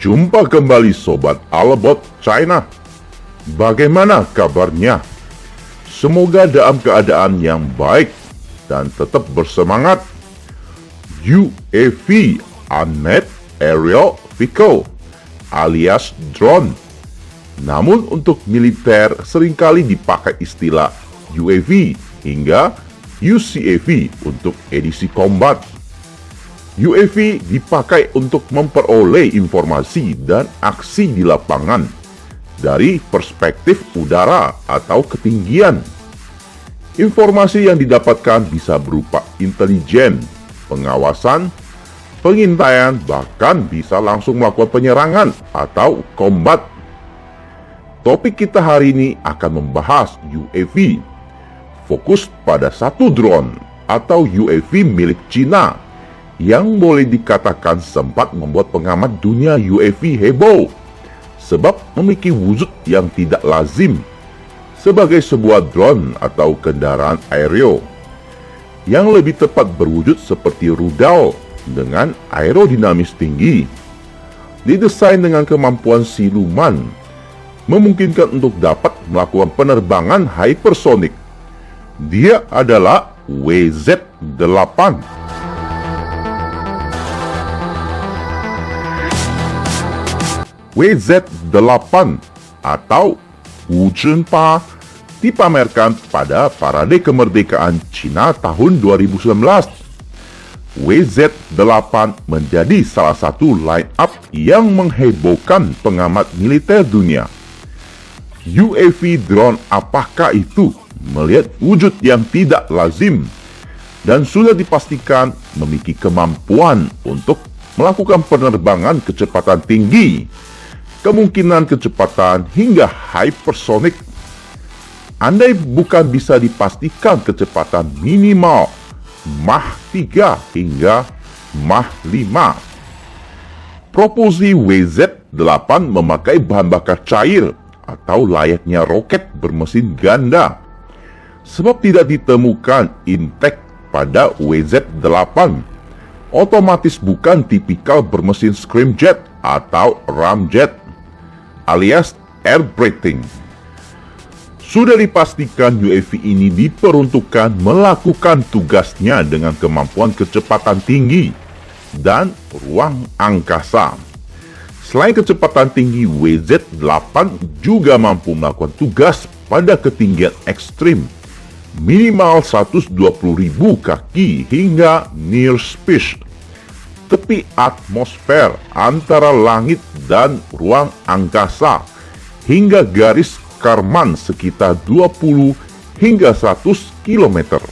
Jumpa kembali Sobat Alabot China. Bagaimana kabarnya? Semoga dalam keadaan yang baik dan tetap bersemangat. UAV (Unmanned Aerial Vehicle) alias drone. Namun untuk militer seringkali dipakai istilah UAV hingga UCAV untuk edisi combat. UAV dipakai untuk memperoleh informasi dan aksi di lapangan dari perspektif udara atau ketinggian. Informasi yang didapatkan bisa berupa intelijen, pengawasan, pengintaian, bahkan bisa langsung melakukan penyerangan atau combat. Topik kita hari ini akan membahas UAV. Fokus pada satu drone atau UAV milik Cina yang boleh dikatakan sempat membuat pengamat dunia UAV heboh sebab memiliki wujud yang tidak lazim sebagai sebuah drone atau kendaraan aerial yang lebih tepat berwujud seperti rudal dengan aerodinamis tinggi. Didesain dengan kemampuan siluman, memungkinkan untuk dapat melakukan penerbangan hypersonik. Dia adalah WZ-8. WZ-8 atau Wuzhenpa dipamerkan pada Parade Kemerdekaan Cina tahun 2019. WZ-8 menjadi salah satu line-up yang menghebohkan pengamat militer dunia. UAV drone apakah itu? Melihat wujud yang tidak lazim dan sudah dipastikan memiliki kemampuan untuk melakukan penerbangan kecepatan tinggi, kemungkinan kecepatan hingga hypersonic. Andai bukan bisa dipastikan kecepatan minimal Mach 3 hingga Mach 5. Propulsi WZ-8 memakai bahan bakar cair atau layaknya roket bermesin ganda, sebab tidak ditemukan intake pada WZ-8. Otomatis bukan tipikal bermesin scramjet atau ramjet alias air breathing. Sudah dipastikan UAV ini diperuntukkan melakukan tugasnya dengan kemampuan kecepatan tinggi dan ruang angkasa. Selain kecepatan tinggi, WZ-8 juga mampu melakukan tugas pada ketinggian ekstrim, minimal 120.000 kaki hingga near space, tepi atmosfer antara langit dan ruang angkasa, hingga garis Kármán sekitar 20 hingga 100 km.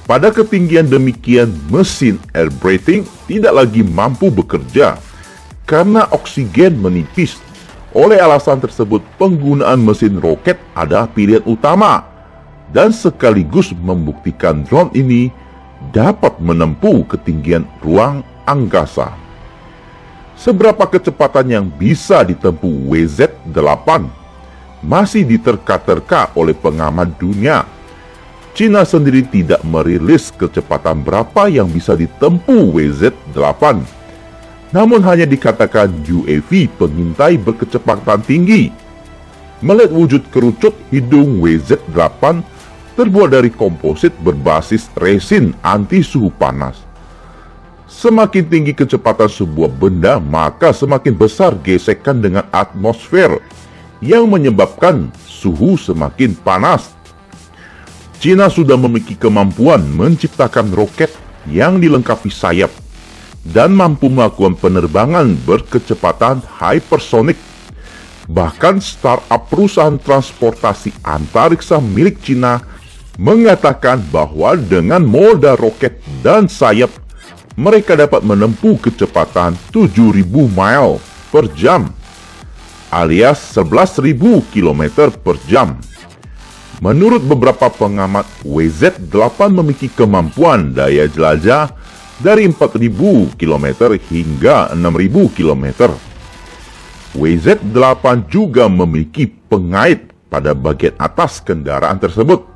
Pada ketinggian demikian, mesin air breathing tidak lagi mampu bekerja karena oksigen menipis. Oleh alasan tersebut, penggunaan mesin roket adalah pilihan utama dan sekaligus membuktikan drone ini dapat menempuh ketinggian ruang angkasa. Seberapa kecepatan yang bisa ditempuh WZ-8 masih diterka-terka oleh pengamat dunia. Cina sendiri tidak merilis kecepatan berapa yang bisa ditempuh WZ-8, namun hanya dikatakan UAV pengintai berkecepatan tinggi. Melihat wujud kerucut hidung WZ-8 terbuat dari komposit berbasis resin anti suhu panas. Semakin tinggi kecepatan sebuah benda, maka semakin besar gesekan dengan atmosfer yang menyebabkan suhu semakin panas. Cina sudah memiliki kemampuan menciptakan roket yang dilengkapi sayap dan mampu melakukan penerbangan berkecepatan hypersonic. Bahkan startup perusahaan transportasi antariksa milik Cina mengatakan bahwa dengan moda roket dan sayap, mereka dapat menempuh kecepatan 7.000 mile per jam alias 11.000 km per jam. Menurut beberapa pengamat, WZ-8 memiliki kemampuan daya jelajah dari 4.000 km hingga 6.000 km. WZ-8 juga memiliki pengait pada bagian atas kendaraan tersebut.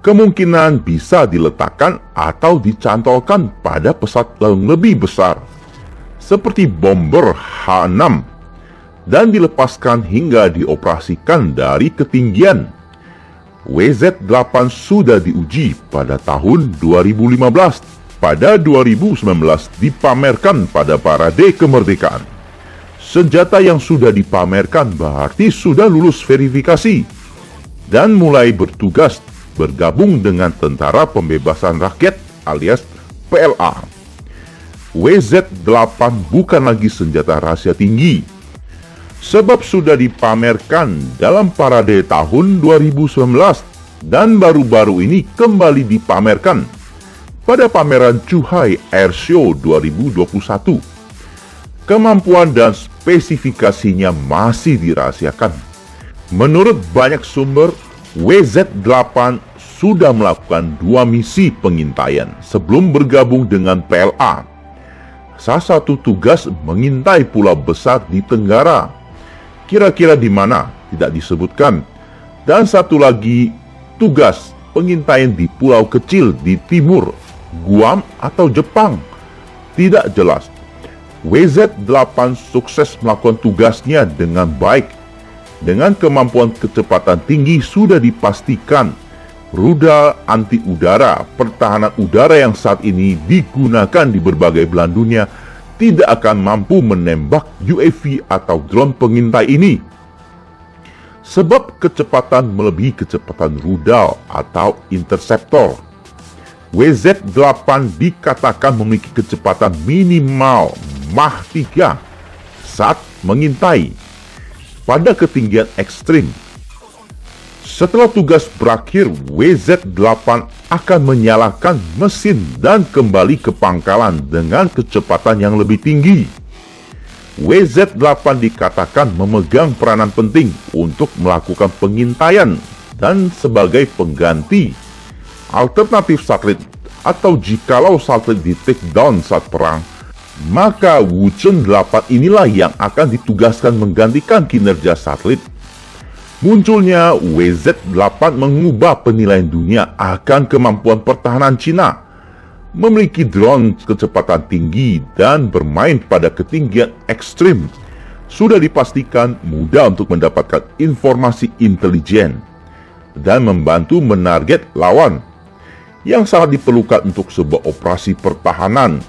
Kemungkinan bisa diletakkan atau dicantolkan pada pesawat yang lebih besar. seperti bomber H-6 dan dilepaskan hingga dioperasikan dari ketinggian. WZ-8 sudah diuji pada tahun 2015. Pada 2019 dipamerkan pada Parade Kemerdekaan. Senjata yang sudah dipamerkan berarti sudah lulus verifikasi dan mulai bertugas bergabung dengan Tentara Pembebasan Rakyat alias PLA. WZ-8 bukan lagi senjata rahasia tinggi, sebab sudah dipamerkan dalam parade tahun 2019 dan baru-baru ini kembali dipamerkan pada pameran Zhuhai Airshow 2021. Kemampuan dan spesifikasinya masih dirahasiakan. Menurut banyak sumber, WZ-8 sudah melakukan 2 misi pengintaian sebelum bergabung dengan PLA. Salah satu tugas mengintai pulau besar di Tenggara, kira-kira di mana tidak disebutkan, dan satu lagi tugas pengintaian di pulau kecil di timur, Guam atau Jepang, tidak jelas. WZ-8 sukses melakukan tugasnya dengan baik. Dengan kemampuan kecepatan tinggi sudah dipastikan rudal anti udara pertahanan udara yang saat ini digunakan di berbagai belahan dunia tidak akan mampu menembak UAV atau drone pengintai ini. Sebab kecepatan melebihi kecepatan rudal atau interceptor. WZ-8 dikatakan memiliki kecepatan minimal Mach 3 saat mengintai pada ketinggian ekstrim. Setelah tugas berakhir, WZ-8 akan menyalakan mesin dan kembali ke pangkalan dengan kecepatan yang lebih tinggi. WZ-8 dikatakan memegang peranan penting untuk melakukan pengintaian dan sebagai pengganti alternatif satelit, atau jikalau satelit di take down saat perang, maka Wuzhen 8 inilah yang akan ditugaskan menggantikan kinerja satelit. Munculnya WZ-8 mengubah penilaian dunia akan kemampuan pertahanan Cina, memiliki drone kecepatan tinggi dan bermain pada ketinggian ekstrim. Sudah dipastikan mudah untuk mendapatkan informasi intelijen dan membantu menarget lawan yang sangat diperlukan untuk sebuah operasi pertahanan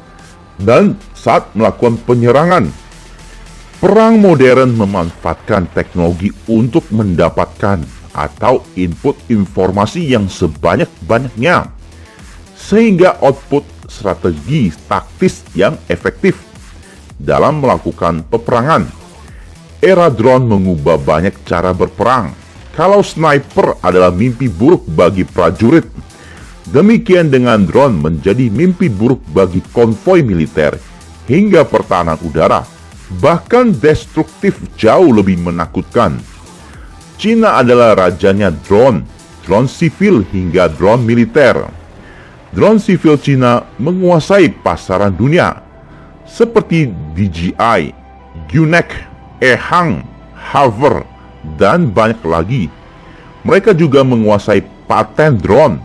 dan saat melakukan penyerangan. Perang modern memanfaatkan teknologi untuk mendapatkan atau input informasi yang sebanyak-banyaknya, sehingga output strategi taktis yang efektif dalam melakukan peperangan. Era drone mengubah banyak cara berperang. Kalau sniper adalah mimpi buruk bagi prajurit, demikian dengan drone menjadi mimpi buruk bagi konvoi militer hingga pertahanan udara, bahkan destruktif jauh lebih menakutkan. Cina adalah rajanya drone sivil hingga drone militer. Drone sivil Cina menguasai pasaran dunia seperti DJI, Yunek, Ehang, Hover, dan banyak lagi. Mereka juga menguasai paten drone.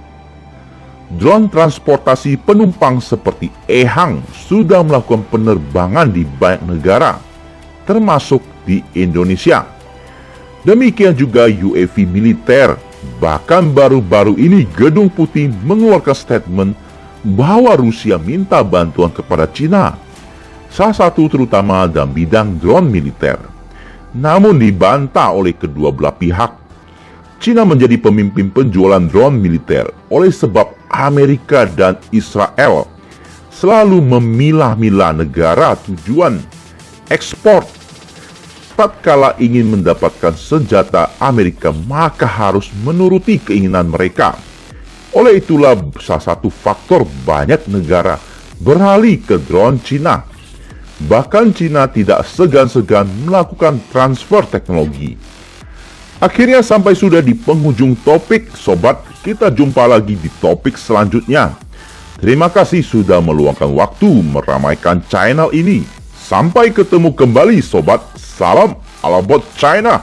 Drone transportasi penumpang seperti Ehang sudah melakukan penerbangan di banyak negara, termasuk di Indonesia. Demikian juga UAV militer. Bahkan baru-baru ini Gedung Putih mengeluarkan statement bahwa Rusia minta bantuan kepada Cina, salah satu terutama dalam bidang drone militer. Namun dibantah oleh kedua belah pihak. Cina menjadi pemimpin penjualan drone militer oleh sebab Amerika dan Israel selalu memilah-milah negara tujuan ekspor. Tatkala ingin mendapatkan senjata Amerika, maka harus menuruti keinginan mereka. Oleh itulah salah satu faktor banyak negara beralih ke drone Cina. Bahkan Cina tidak segan-segan melakukan transfer teknologi. Akhirnya sampai sudah di penghujung topik, sobat. Kita jumpa lagi di topik selanjutnya. Terima kasih sudah meluangkan waktu meramaikan channel ini. Sampai ketemu kembali, sobat. Salam alabot China.